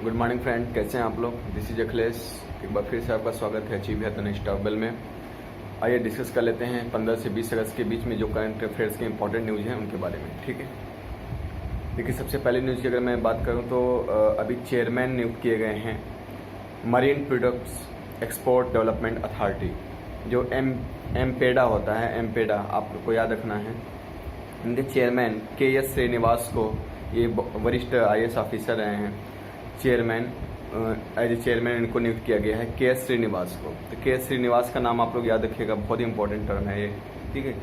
Good morning friend, कैसे हैं आप लोग। This is Akhilesh. एक बार फिर से आपका स्वागत है अचीव है तनिष्ठ बेल में। आइए डिस्कस कर लेते हैं 15 से 20 अगस्त के बीच में जो करंट अफेयर्स के इंपॉर्टेंट न्यूज़ हैं उनके बारे में। ठीक है, देखिए सबसे पहले न्यूज़ की अगर मैं बात करूं तो अभी चेयरमैन नियुक्त किए गए हैं marine products export development authority, जो एमपेडा होता है। एमपेडा आपको याद रखना है। इनके चेयरमैन KS श्रीनिवास को, ये वरिष्ठ IAS ऑफिसर रहे हैं, चेयरमैन एज ए चेयरमैन इनको नियुक्त किया गया है KS श्रीनिवास को। तो KS श्रीनिवास का नाम आप लोग याद रखिएगा, बहुत ही इंपॉर्टेंट टर्म है ये। ठीक है,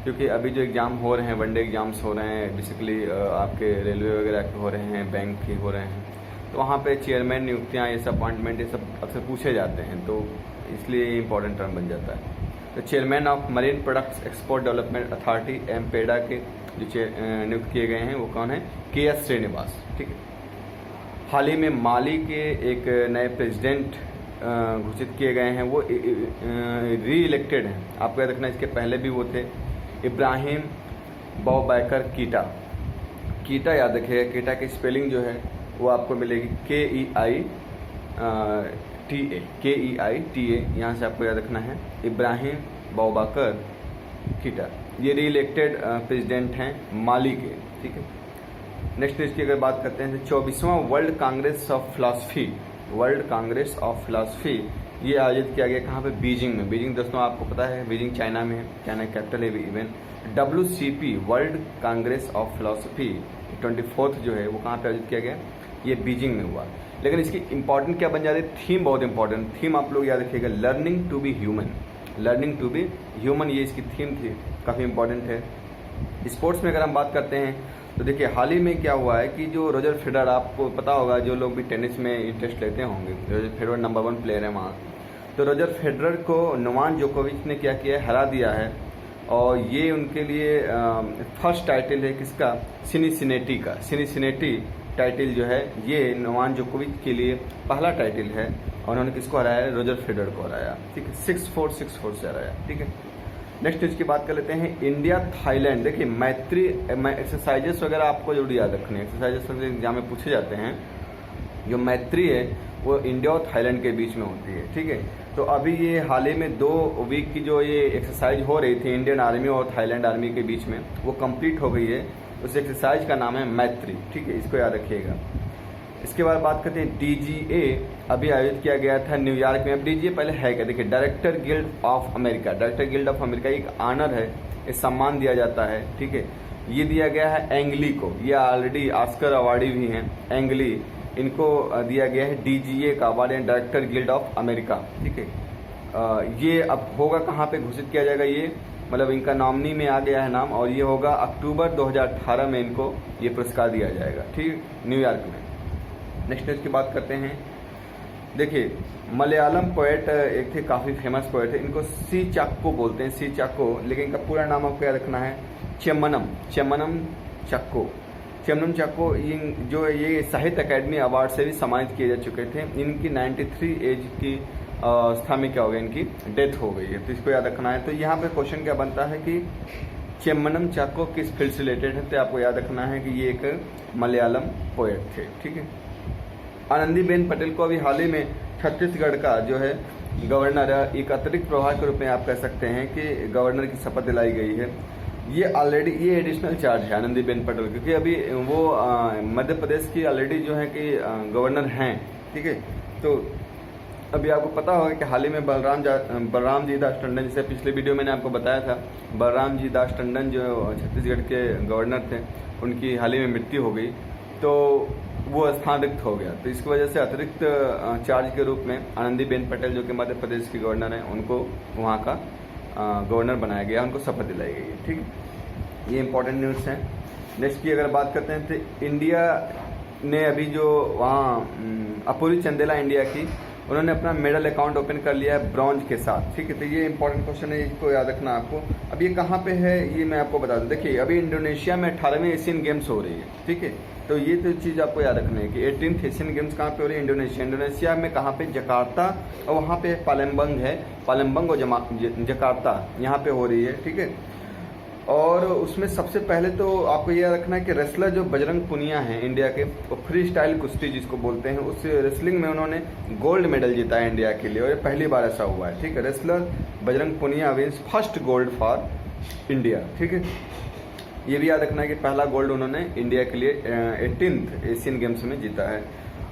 क्योंकि अभी जो एग्जाम हो रहे हैं, वनडे एग्जाम्स हो रहे हैं, बेसिकली आपके रेलवे वगैरह के हो रहे हैं, बैंक के हो रहे हैं, तो वहाँ पे चेयरमैन नियुक्तियाँ, ये सब अपॉइंटमेंट, ये सब अक्सर पूछे जाते हैं, तो इसलिए ये इंपॉर्टेंट टर्म बन जाता है। तो chairman of marine products export development authority MPEDA के जो नियुक्त किए गए हैं वो कौन है? KS श्रीनिवास। ठीक है, हाल ही में माली के एक नए प्रेसिडेंट घोषित किए गए हैं, वो री इलेक्टेड हैं। आपको याद रखना, इसके पहले भी वो थे इब्राहिम बौबैकर कीटा। कीटा याद रखिएगा, कीटा की स्पेलिंग जो है वो आपको मिलेगी KEITA, यहाँ से आपको याद रखना है इब्राहिम बौबैकर कीटा। ये री इलेक्टेड प्रेसिडेंट हैं माली के। ठीक है, नेक्स्ट न्यूज़ की अगर बात करते हैं तो 24वां वर्ल्ड कांग्रेस ऑफ फिलॉसफी ये आयोजित किया गया कहाँ पे? बीजिंग में। बीजिंग दोस्तों आपको पता है, बीजिंग चाइना में है, चाइना कैपिटल है even. WCP world Congress of philosophy 24th जो है वो कहाँ पे आयोजित किया गया? ये बीजिंग में हुआ। लेकिन इसकी इंपॉर्टेंट क्या बन जाती है? थीम बहुत इंपॉर्टेंट। थीम आप लोग याद रखिएगा, लर्निंग टू बी ह्यूमन, ये इसकी थीम थी, काफ़ी इंपॉर्टेंट है। स्पोर्ट्स में अगर हम बात करते हैं तो देखिए हाल ही में क्या हुआ है कि जो रोजर फेडरर, आपको पता होगा, जो लोग भी टेनिस में इंटरेस्ट लेते होंगे, रोजर फेडरर नंबर 1 प्लेयर है वहाँ। तो रोजर फेडरर को नोवाक जोकोविच ने क्या किया है? हरा दिया है, और ये उनके लिए फर्स्ट टाइटल है किसका? सिनिसिनेटी टाइटल जो है ये नोवाक जोकोविच के लिए पहला टाइटल है, और उन्होंने किसको हराया? रोजर फेडरर को हराया। ठीक है, 6-4 से हराया। ठीक है, नेक्स्ट न्यूज़ की बात कर लेते हैं इंडिया थाईलैंड। देखिए मैत्री एक्सरसाइजेस वगैरह आपको जरूर याद रखने हैं, एक्सरसाइजेस वगैरह एग्जाम में पूछे जाते हैं। जो मैत्री है वो इंडिया और थाईलैंड के बीच में होती है। ठीक है, तो अभी ये हाल ही में 2 वीक की जो ये एक्सरसाइज हो रही थी इंडियन आर्मी और थाईलैंड आर्मी के बीच में, वो कंप्लीट हो गई है। उस एक्सरसाइज का नाम है मैत्री। ठीक है, इसको याद रखिएगा। इसके बाद बात करते हैं DGA, अभी आयोजित किया गया था न्यूयॉर्क में। अब DGA पहले है क्या? देखिए डायरेक्टर गिल्ड ऑफ अमेरिका एक ऑनर है, ये सम्मान दिया जाता है। ठीक है, ये दिया गया है एंगली को, ये ऑलरेडी ऑस्कर अवार्डी भी हैं एंगली, इनको दिया गया है DGA का award, director guild of America. ठीक है, ये अब होगा कहाँ पे घोषित किया जाएगा? ये मतलब इनका नॉमिनी में आ गया है नाम, और ये होगा अक्टूबर 2018 में इनको ये पुरस्कार दिया जाएगा। ठीक, न्यूयॉर्क में। नेक्स्ट न्यूज़ की बात करते हैं। देखिए मलयालम पोएट एक थे, काफ़ी फेमस पोएट थे, इनको सी चाक्को बोलते हैं, सी चाक्को, लेकिन इनका पूरा नाम आपको याद रखना है चेम्मनम चक्को। जो ये साहित्य अकेडमी अवार्ड से भी सम्मानित किए जा चुके थे। इनकी 93 एज की अवस्था में क्या हो गया? इनकी डेथ हो गई है, तो इसको याद रखना है। तो यहाँ पे क्वेश्चन क्या बनता है कि चेम्मनम चाक्को किस फील्ड से रिलेटेड है? तो आपको याद रखना है कि ये एक मलयालम पोएट थे। ठीक है, आनंदीबेन पटेल को अभी हाल ही में छत्तीसगढ़ का जो है गवर्नर, एक अतिरिक्त प्रभार के रूप में आप कह सकते हैं कि गवर्नर की शपथ दिलाई गई है। ये ऑलरेडी ये एडिशनल चार्ज है आनंदीबेन पटेल, क्योंकि अभी वो मध्य प्रदेश की ऑलरेडी जो है कि गवर्नर हैं। ठीक है, तो अभी आपको पता होगा कि हाल ही में बलराम जी दास टंडन, जैसे पिछले वीडियो मैंने आपको बताया था, बलराम जी दास टंडन जो छत्तीसगढ़ के गवर्नर थे, उनकी हाल ही में मृत्यु हो गई, तो वो स्थान रिक्त हो गया। तो इसकी वजह से अतिरिक्त चार्ज के रूप में आनंदीबेन पटेल, जो कि मध्य प्रदेश की गवर्नर हैं, उनको वहाँ का गवर्नर बनाया गया, उनको शपथ दिलाई गई है। ठीक है, ये इंपॉर्टेंट न्यूज़ है। नेक्स्ट की अगर बात करते हैं तो इंडिया ने अभी जो वहाँ अपूर्वी चंदेला इंडिया की, उन्होंने अपना मेडल अकाउंट ओपन कर लिया है ब्रॉन्ज के साथ। ठीक है, तो ये इंपॉर्टेंट क्वेश्चन है, इसको याद रखना आपको। अब ये कहाँ पे है ये मैं आपको बता दूं। देखिए अभी इंडोनेशिया में 18वें एशियन गेम्स हो रही है। ठीक है, तो ये तो चीज़ आपको याद रखना है कि 18th एशियन गेम्स कहाँ पे हो रही है? इंडोनेशिया में कहाँ पे? जकार्ता, और वहाँ पे पालेम्बंग है, पालेम्बंग और जकार्ता, यहाँ पे हो रही है। ठीक है, और उसमें सबसे पहले तो आपको यह रखना है कि रेसलर जो बजरंग पुनिया हैं इंडिया के, वो फ्री स्टाइल कुश्ती जिसको बोलते हैं, उस रेसलिंग में उन्होंने गोल्ड मेडल जीता है इंडिया के लिए, और ये पहली बार ऐसा हुआ है। ठीक है, wrestler Bajrang Punia wins first gold for India. ठीक है, ये भी याद रखना है कि पहला गोल्ड उन्होंने इंडिया के लिए 18th एशियन गेम्स में जीता है।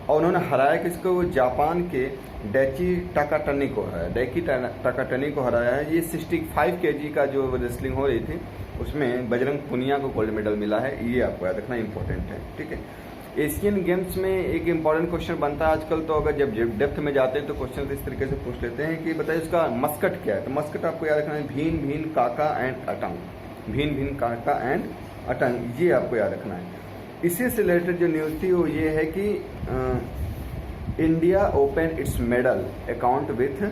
और उन्होंने हराया किसको? जापान के डेकी टाकाटनी को हराया, डेकी टाकाटनी को हराया है। ये 65 kg का जो रेसलिंग हो रही थी उसमें बजरंग पुनिया को गोल्ड मेडल मिला है, ये आपको याद रखना इंपॉर्टेंट है। ठीक है, एशियन गेम्स में एक इंपॉर्टेंट क्वेश्चन बनता है आजकल, तो अगर जब डेप्थ में जाते हैं तो क्वेश्चन इस तरीके से पूछ लेते हैं कि बताइए उसका मस्कट क्या है। तो मस्कट आपको याद रखना है भीन भीन काका एंड अटंग, भीन भीन काका एंड अटंग, ये आपको याद रखना है। इसी से रिलेटेड जो न्यूज़ थी वो ये है कि India open it's medal account with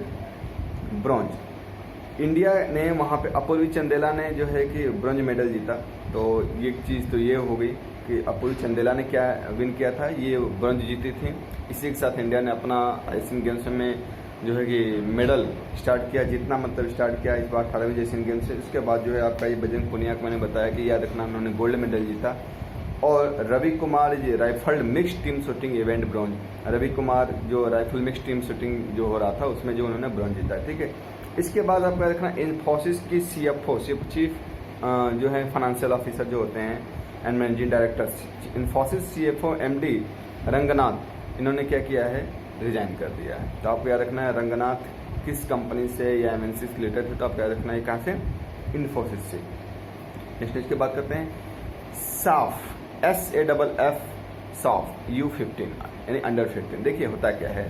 bronze. India ने वहाँ पे अपूर्वी चंदेला ने जो है कि ब्रॉन्ज मेडल जीता। तो ये चीज़ तो ये हो गई कि अपूर्वी चंदेला ने क्या विन किया था, ये ब्रॉन्ज जीती थी। इसी के साथ इंडिया ने अपना एशियन गेम्स में जो है कि मेडल स्टार्ट किया, जितना मतलब स्टार्ट किया इस बार 18वीं एशियन गेम्स से। उसके बाद जो है आपका ये बजरंग पुनिया को मैंने बताया कि याद रखना उन्होंने गोल्ड मेडल जीता। और Ravi Kumar ji rifle mix team shooting event bronze, Ravi Kumar जो राइफल मिक्स टीम शूटिंग जो हो रहा था उसमें जो उन्होंने ब्रॉन्ज जीता। ठीक है, इसके बाद आपको याद रखना इन्फोसिस की CFO चीफ जो है फाइनेंशियल ऑफिसर जो होते हैं and managing director, Infosys CFO MD Ranganath, इन्होंने क्या किया है? रिजाइन कर दिया है। तो आपको याद रखना है रंगनाथ किस कंपनी से या MNC से रिलेटेड थे, तो आपको याद रखना है कहाँ से? इन्फोसिस से। नेक्स्ट इसके बात करते हैं साफ, SAFF साफ U15 यानी अंडर 15। देखिए होता क्या है,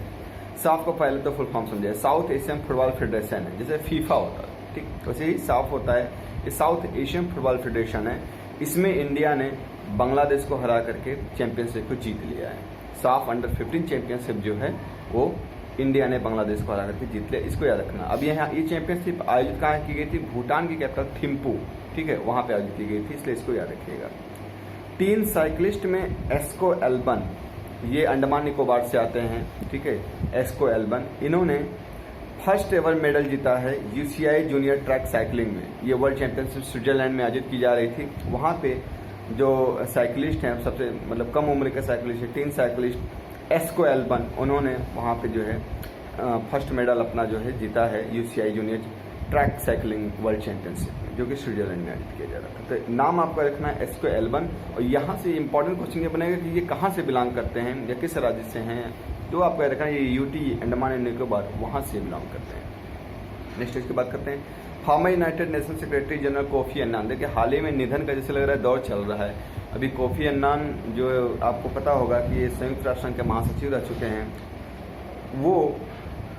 साफ को पहले तो फुल फॉर्म समझे, साउथ एशियन फुटबॉल फेडरेशन है, जैसे फीफा होता है। ठीक, वैसे ही साफ होता है, ये साउथ एशियन फुटबॉल फेडरेशन है। इसमें इंडिया ने बांग्लादेश को हरा करके चैंपियनशिप को जीत लिया है। साफ अंडर 15 चैंपियनशिप जो है वो इंडिया ने बांग्लादेश को हरा करके जीत लिया, इसको याद रखना। अब यहाँ ये चैंपियनशिप आयोजित कहाँ की गई थी? भूटान की कैपिटल थिम्पू, ठीक है, वहाँ पे आयोजित की गई थी, इसलिए इसको याद रखिएगा। 3 साइकिलिस्ट में एस्को एल्बन, ये अंडमान निकोबार से आते हैं। ठीक है, एस्को एल्बन, इन्होंने फर्स्ट एवर मेडल जीता है UCI जूनियर ट्रैक साइकिलिंग में। ये वर्ल्ड चैंपियनशिप स्विट्जरलैंड में आयोजित की जा रही थी। वहाँ पे जो साइकिलिस्ट हैं, सबसे मतलब कम उम्र के साइकिलिस्ट है, 3 साइकिलिस्ट एस्को एल्बन, उन्होंने वहाँ पे जो है फर्स्ट मेडल अपना जो है जीता है UCI junior track cycling world championship में, जो कि स्विट्जरलैंड में आयोजित किया जा रहा था। तो नाम आपको रखना है एस्को एल्बन। और यहाँ से इंपॉर्टेंट क्वेश्चन ये बनेगा कि ये कहाँ से बिलोंग करते हैं या किस राज्य से हैं, तो आपको रखना है ये UT अंडमान एंड निकोबार, वहाँ से बिलोंग करते हैं। नेक्स्ट इसकी बात करते हैं farmer United nation secretary general Kofi Annan. देखिए हाल ही में निधन का जैसे लग रहा है दौर चल रहा है। अभी कोफी अन्नान जो आपको पता होगा कि ये संयुक्त राष्ट्र संघ के महासचिव रह चुके हैं, वो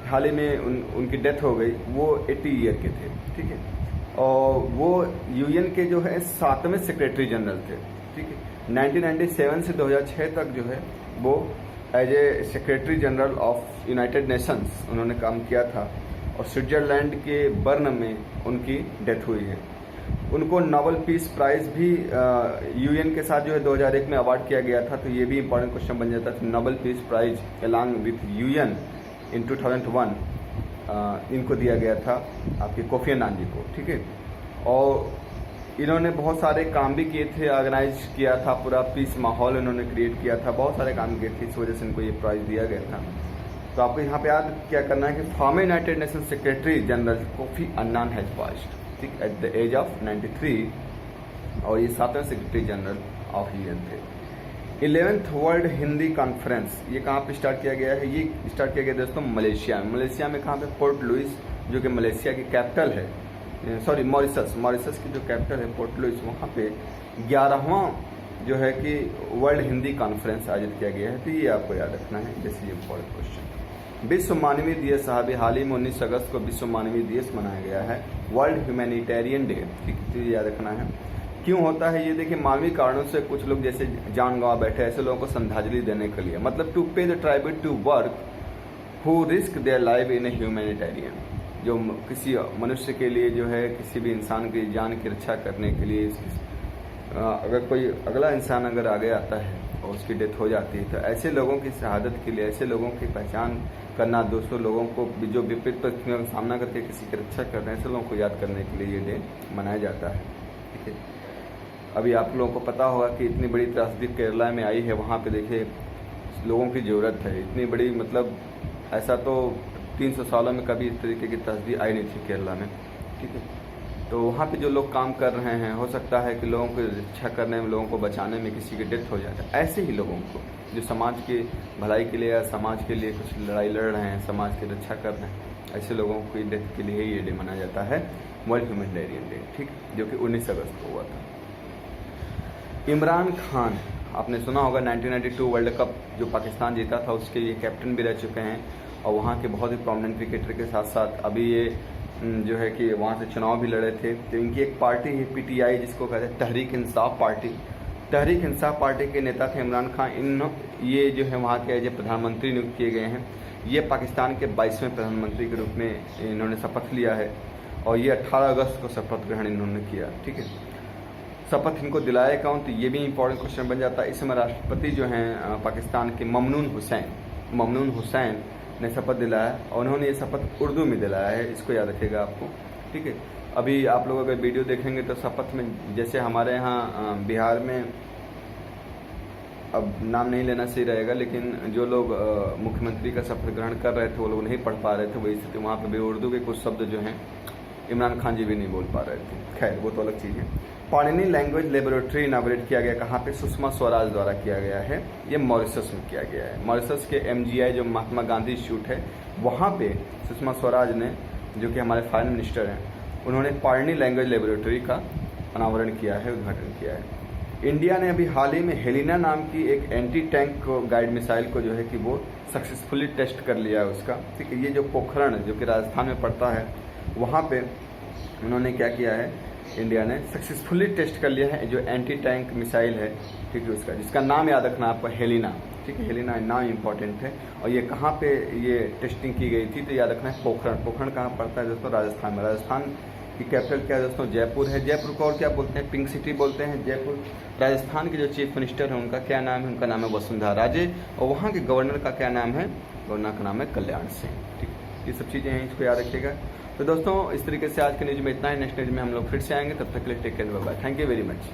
हाल ही में उनकी डेथ हो गई। वो 80 ईयर के थे। ठीक है, और वो UN के जो है 7वें सेक्रेटरी जनरल थे। ठीक है, 1997 से 2006 तक जो है वो as a secretary general of United Nations उन्होंने काम किया था। और स्विट्जरलैंड के बर्न में उनकी डेथ हुई है। उनको नोबेल पीस प्राइज भी UN के साथ जो है 2001 में अवार्ड किया गया था। तो ये भी इंपॉर्टेंट क्वेश्चन बन जाता है। Nobel peace prize along with UN in 2001 इनको दिया गया था आपके कोफी अन्नान जी को। ठीक है, और इन्होंने बहुत सारे काम भी किए थे, ऑर्गेनाइज किया था, पूरा पीस माहौल इन्होंने क्रिएट किया था, बहुत सारे काम किए थे, इस वजह से इनको ये प्राइज दिया गया था। तो आपको यहाँ पे याद क्या करना है कि farmer United nation secretary general Kofi Annan has passed, ठीक, एट द एज ऑफ 93, और ये 7वें सेक्रेटरी जनरल ऑफ UN थे। 11th वर्ल्ड हिंदी कॉन्फ्रेंस, ये कहाँ पे स्टार्ट किया गया है? ये स्टार्ट किया गया दोस्तों मलेशिया में। मलेशिया में कहाँ पे? पोर्ट लुइस, जो कि मलेशिया की कैपिटल है, सॉरी मॉरिशस की जो कैपिटल है पोर्ट लुइस, वहाँ पे 11वां जो है कि वर्ल्ड हिंदी कॉन्फ्रेंस आयोजित किया गया है। तो ये आपको याद रखना है, जैसे ये इम्पोर्टेंट क्वेश्चन। विश्व मानवीय दिवस साहब, हाल ही में 19 अगस्त को विश्व मानवीय दिवस मनाया गया है, वर्ल्ड ह्यूमैनिटेरियन डे। ठीक, तो ये याद रखना है। क्यों होता है ये? देखिए मानवीय कारणों से कुछ लोग जैसे जान गंवा बैठे, ऐसे लोगों को श्रद्धांजलि देने के लिए, मतलब to pay the tribute to work who risk their life in a humanitarian, जो किसी मनुष्य के लिए जो है किसी भी इंसान की जान की रक्षा करने के लिए अगर कोई अगला इंसान अगर आगे आता है और उसकी डेथ हो जाती है, तो ऐसे लोगों की शहादत के लिए, ऐसे लोगों की पहचान करना, दूसरों लोगों को जो विपरीत परिस्थितियों का सामना करके किसी की रक्षा कर रहे हैं, ऐसे लोगों को याद करने के लिए ये डे मनाया जाता है। ठीक है। अभी आप लोगों को पता होगा कि इतनी बड़ी त्रासदी केरला में आई है, वहाँ पे देखिए लोगों की ज़रूरत है इतनी बड़ी, मतलब ऐसा तो 300 सालों में कभी इस तरीके की त्रासदी आई नहीं थी केरला में, ठीक है। तो वहाँ पे जो लोग काम कर रहे हैं, हो सकता है कि लोगों को रक्षा करने में, लोगों को बचाने में किसी की डेथ हो जाए, ऐसे ही लोगों को जो समाज की भलाई के लिए या समाज के लिए कुछ लड़ाई लड़ रहे हैं, समाज की रक्षा कर रहे हैं, ऐसे लोगों की डेथ के लिए ये डे मनाया जाता है, वर्ल्ड ह्यूमैनिटेरियन डे, ठीक, जो कि 19 अगस्त को हुआ था। इमरान खान, आपने सुना होगा 1992 वर्ल्ड कप जो पाकिस्तान जीता था उसके ये कैप्टन भी रह चुके हैं, और वहाँ के बहुत ही प्रोमिनेंट क्रिकेटर के साथ साथ अभी ये जो है कि वहाँ से चुनाव भी लड़े थे। तो इनकी एक पार्टी है PTI, जिसको कहते हैं तहरीक इंसाफ पार्टी। तहरीक इंसाफ पार्टी के नेता थे इमरान खान। ये जो है वहाँ के जो प्रधानमंत्री नियुक्त किए गए हैं, ये पाकिस्तान के 22वें प्रधानमंत्री के रूप में इन्होंने शपथ लिया है, और ये 18 अगस्त को शपथ ग्रहण इन्होंने किया, ठीक है। शपथ इनको दिलाए कौन, तो ये भी इंपॉर्टेंट क्वेश्चन बन जाता है। इस समय राष्ट्रपति जो हैं पाकिस्तान के ममनून हुसैन ने शपथ दिलाया, और उन्होंने ये शपथ उर्दू में दिलाया है, इसको याद रखिएगा आपको, ठीक है। अभी आप लोग अगर वीडियो देखेंगे तो शपथ में, जैसे हमारे यहाँ बिहार में, अब नाम नहीं लेना सही रहेगा, लेकिन जो लोग मुख्यमंत्री का शपथ ग्रहण कर रहे थे वो लोग नहीं पढ़ पा रहे थे, वही स्थिति वहाँ पर भी उर्दू के कुछ शब्द जो हैं इमरान खान जी भी नहीं बोल पा रहे थे। खैर वो तो अलग चीज़ है। पाणिनि लैंग्वेज लेबोरेटरी इनाग्रेट किया गया, कहाँ पे, सुषमा स्वराज द्वारा किया गया है, ये मॉरिशस में किया गया है। मॉरिशस के MGI जो महात्मा गांधी इंस्टीट्यूट है, वहाँ पे सुषमा स्वराज ने, जो कि हमारे फॉरेन मिनिस्टर हैं, उन्होंने पाणिनि लैंग्वेज लेबोरेटरी का अनावरण किया है, उद्घाटन किया है। इंडिया ने अभी हाल ही में हेलिना नाम की एक एंटी टैंक गाइड मिसाइल को जो है कि वो सक्सेसफुली टेस्ट कर लिया है उसका, ठीक है। ये जो पोखरण जो कि राजस्थान में पड़ता है, वहाँ पे उन्होंने क्या किया है, इंडिया ने सक्सेसफुली टेस्ट कर लिया है जो एंटी टैंक मिसाइल है, ठीक है, उसका, जिसका नाम याद रखना आपको, हेलिना, ठीक है। हेलिना नाम इंपॉर्टेंट है। और ये कहाँ पे ये टेस्टिंग की गई थी, तो याद रखना है पोखरण। पोखरण कहाँ पड़ता है दोस्तों, राजस्थान में। राजस्थान की कैपिटल क्या है दोस्तों, जयपुर है। जयपुर को और क्या बोलते हैं, पिंक सिटी बोलते हैं जयपुर। राजस्थान के जो चीफ मिनिस्टर हैं उनका क्या नाम है, उनका नाम है वसुंधरा राजे, और वहाँ के गवर्नर का क्या नाम है, गवर्नर का नाम है कल्याण सिंह, ठीक। ये सब चीज़ें हैं, इसको याद रखिएगा। तो दोस्तों इस तरीके से आज के न्यूज़ में इतना ही। नेक्स्ट न्यूज़ में हम लोग फिर से आएंगे, तब तक के लिए take care, bye bye, thank you very much.